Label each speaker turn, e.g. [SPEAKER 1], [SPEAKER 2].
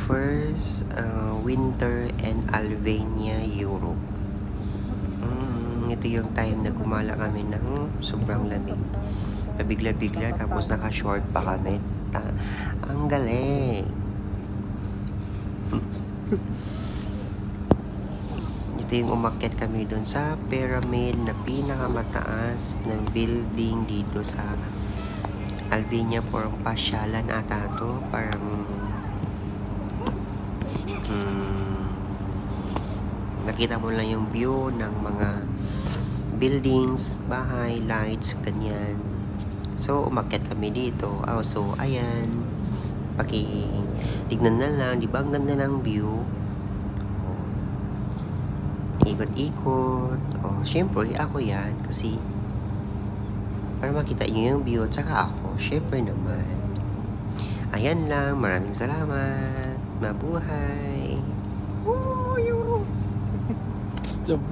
[SPEAKER 1] first winter and Albania, Europe. Ito yung time na gumala kami ng sobrang lamig. Pabigla-bigla tapos naka-short pa kami. Ang galing! Ito yung umakyat kami doon sa pyramid na pinakamataas na building dito sa Albania. Parang pasyalan ata to. Parang nakita mo lang yung view ng mga buildings, bahay, lights, ganyan. So, umakyat kami dito. So, ayan. Tignan na lang, di ba? Ang ganda ng view. Ikot-ikot. Syempre, ako yan. Kasi, para makita nyo yung view, at saka ako, syempre naman. Ayan lang. Maraming salamat. Mabuhay.
[SPEAKER 2] Stop.